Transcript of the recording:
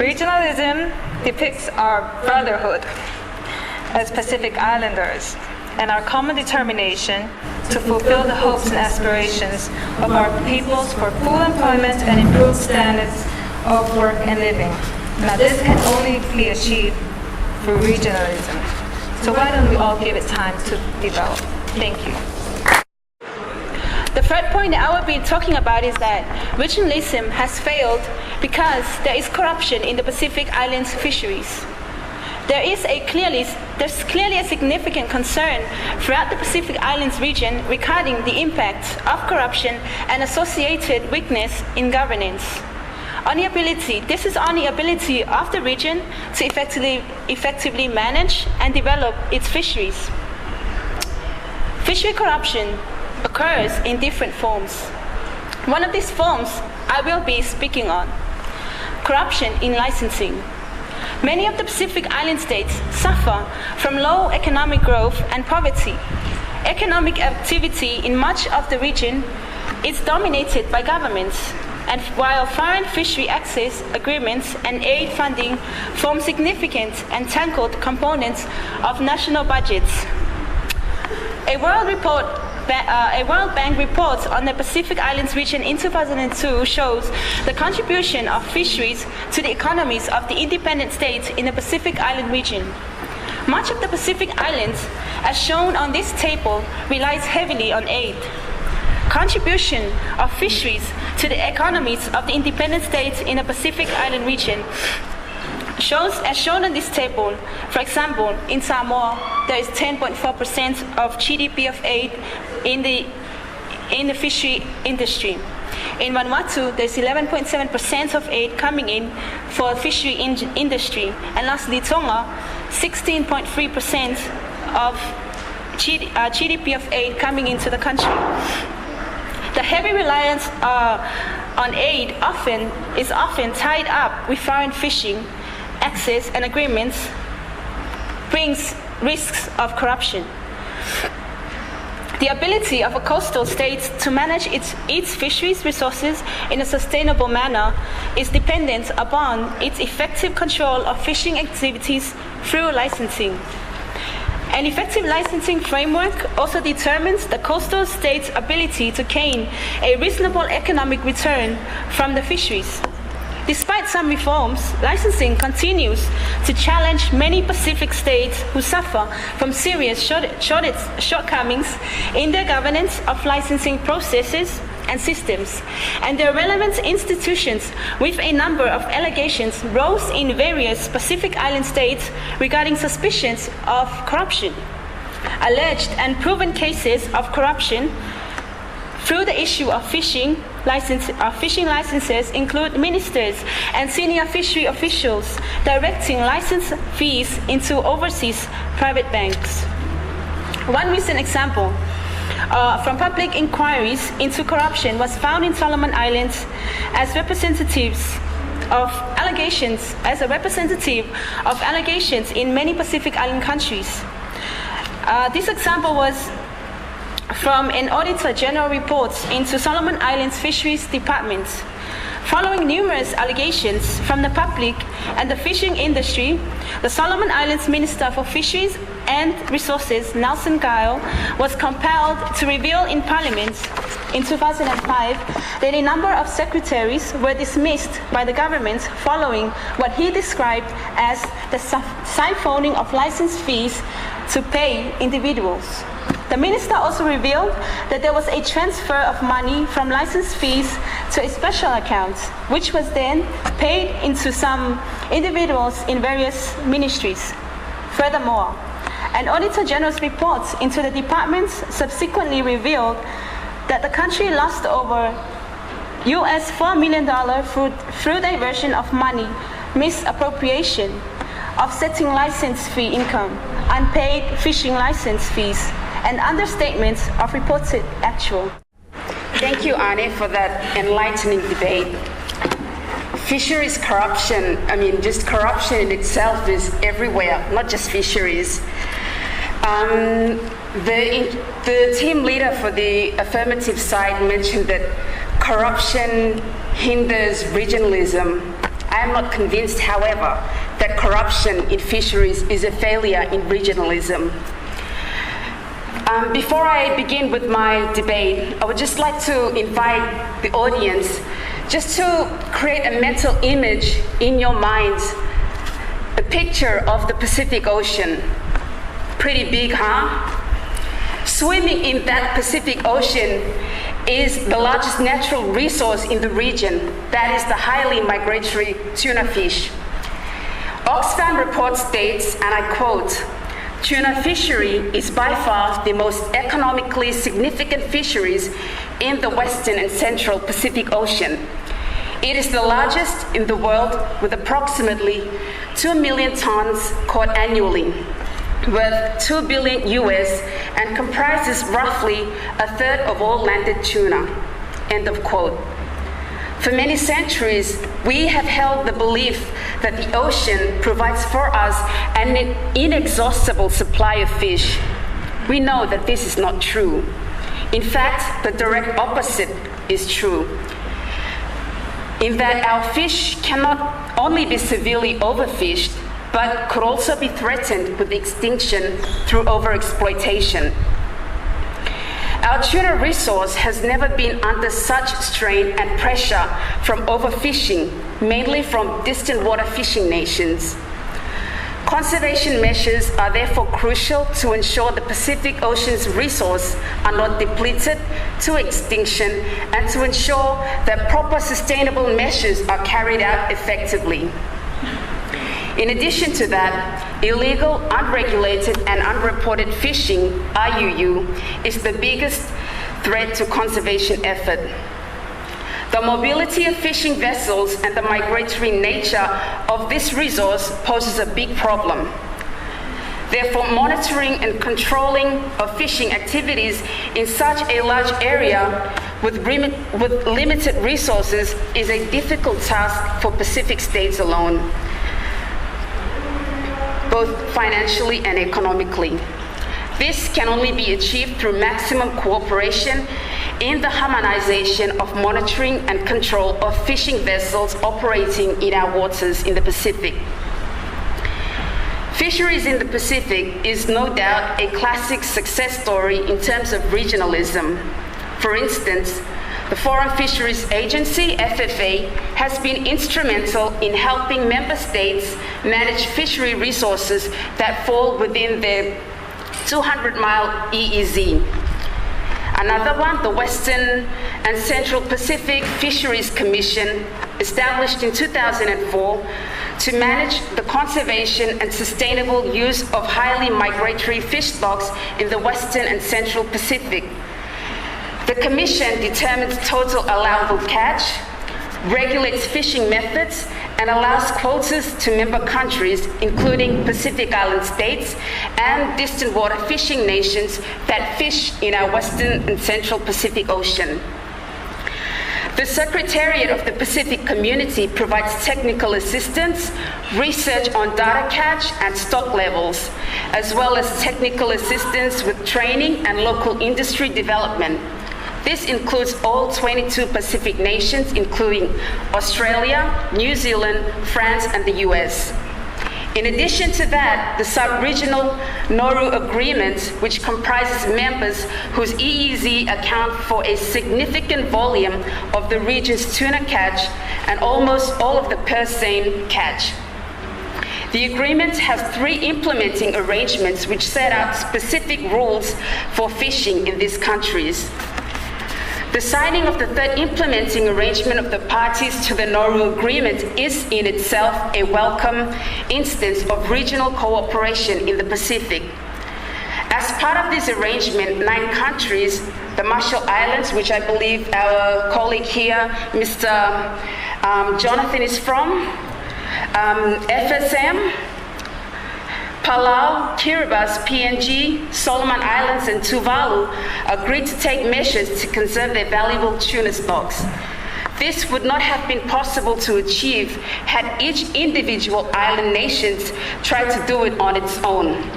Regionalism depicts our brotherhood as Pacific Islanders and our common determination to fulfill the hopes and aspirations of our peoples for full employment and improved standards of work and living. Now this can only be achieved through regionalism. So why don't we all give it time to develop? Thank you. The third point that I will be talking about is that regionalism has failed because there is corruption in the Pacific Islands fisheries. There's clearly a significant concern throughout the Pacific Islands region regarding the impact of corruption and associated weakness in governance. This is on the ability of the region to effectively manage and develop its fisheries. Fishery corruption occurs in different forms. One of these forms I will be speaking on: corruption in licensing. Many of the Pacific Island states suffer from low economic growth and poverty. Economic activity in much of the region is dominated by governments, and while foreign fishery access agreements and aid funding form significant and tangled components of national budgets. A World Bank report on the Pacific Islands region in 2002 shows the contribution of fisheries to the economies of the independent states in the Pacific Island region. Much of the Pacific Islands, as shown on this table, relies heavily on aid. Contribution of fisheries to the economies of the independent states in the Pacific Island region as shown on this table. For example, in Samoa, there is 10.4% of GDP of aid in the fishery industry. In Vanuatu, there's 11.7% of aid coming in for fishery industry. And lastly, Tonga, 16.3% of GDP of aid coming into the country. The heavy reliance on aid is often tied up with foreign fishing access and agreements brings risks of corruption. The ability of a coastal state to manage its fisheries resources in a sustainable manner is dependent upon its effective control of fishing activities through licensing. An effective licensing framework also determines the coastal state's ability to gain a reasonable economic return from the fisheries. Despite some reforms, licensing continues to challenge many Pacific states who suffer from serious shortcomings in their governance of licensing processes and systems, and their relevant institutions, with a number of allegations rose in various Pacific Island states regarding suspicions of corruption. Alleged and proven cases of corruption through the issue of fishing licenses include ministers and senior fishery officials directing license fees into overseas private banks. One recent example from public inquiries into corruption was found in Solomon Islands as a representative of allegations in many Pacific Island countries. This example was from an Auditor General report into Solomon Islands Fisheries Department. Following numerous allegations from the public and the fishing industry, the Solomon Islands Minister for Fisheries and Resources, Nelson Gile, was compelled to reveal in Parliament in 2005 that a number of secretaries were dismissed by the government following what he described as the siphoning of license fees to pay individuals. The minister also revealed that there was a transfer of money from license fees to a special account, which was then paid into some individuals in various ministries. Furthermore, an Auditor General's report into the department subsequently revealed that the country lost over $4 million through diversion of money, misappropriation, offsetting license fee income, unpaid fishing license fees, and understatements of reported actual. Thank you, Anne, for that enlightening debate. Fisheries corruption, just corruption in itself is everywhere, not just fisheries. The team leader for the affirmative side mentioned that corruption hinders regionalism, I am not convinced, however, that corruption in fisheries is a failure in regionalism. Before I begin with my debate, I would just like to invite the audience just to create a mental image in your minds, a picture of the Pacific Ocean. Pretty big, huh? Swimming in that Pacific Ocean is the largest natural resource in the region. That is the highly migratory tuna fish. Oxfam report states, and I quote, "Tuna fishery is by far the most economically significant fisheries in the Western and Central Pacific Ocean. It is the largest in the world with approximately 2 million tons caught annually, worth $2 billion US, and comprises roughly a third of all landed tuna." End of quote. For many centuries, we have held the belief that the ocean provides for us an inexhaustible supply of fish. We know that this is not true. In fact, the direct opposite is true, in that our fish cannot only be severely overfished, but could also be threatened with extinction through overexploitation. Our tuna resource has never been under such strain and pressure from overfishing, mainly from distant water fishing nations. Conservation measures are therefore crucial to ensure the Pacific Ocean's resources are not depleted to extinction, and to ensure that proper sustainable measures are carried out effectively. In addition to that, illegal, unregulated, and unreported fishing, IUU, is the biggest threat to conservation effort. The mobility of fishing vessels and the migratory nature of this resource poses a big problem. Therefore, monitoring and controlling of fishing activities in such a large area with limited resources is a difficult task for Pacific states alone, both financially and economically. This can only be achieved through maximum cooperation in the harmonization of monitoring and control of fishing vessels operating in our waters in the Pacific. Fisheries in the Pacific is no doubt a classic success story in terms of regionalism. For instance, the Foreign Fisheries Agency, FFA, has been instrumental in helping member states manage fishery resources that fall within their 200-mile EEZ. Another one, the Western and Central Pacific Fisheries Commission, established in 2004 to manage the conservation and sustainable use of highly migratory fish stocks in the Western and Central Pacific. The Commission determines total allowable catch, regulates fishing methods, and allows quotas to member countries, including Pacific Island states and distant water fishing nations that fish in our Western and Central Pacific Ocean. The Secretariat of the Pacific Community provides technical assistance, research on data catch and stock levels, as well as technical assistance with training and local industry development. This includes all 22 Pacific nations, including Australia, New Zealand, France, and the US. In addition to that, the sub-regional Nauru Agreement, which comprises members whose EEZ account for a significant volume of the region's tuna catch and almost all of the purse seine catch. The agreement has 3 implementing arrangements which set out specific rules for fishing in these countries. The signing of the 3rd implementing arrangement of the parties to the Nauru Agreement is in itself a welcome instance of regional cooperation in the Pacific. As part of this arrangement, 9 countries, the Marshall Islands, which I believe our colleague here, Mr. Jonathan, is from, FSM, Palau, Kiribati, PNG, Solomon Islands, and Tuvalu agreed to take measures to conserve their valuable tuna stocks. This would not have been possible to achieve had each individual island nation tried to do it on its own.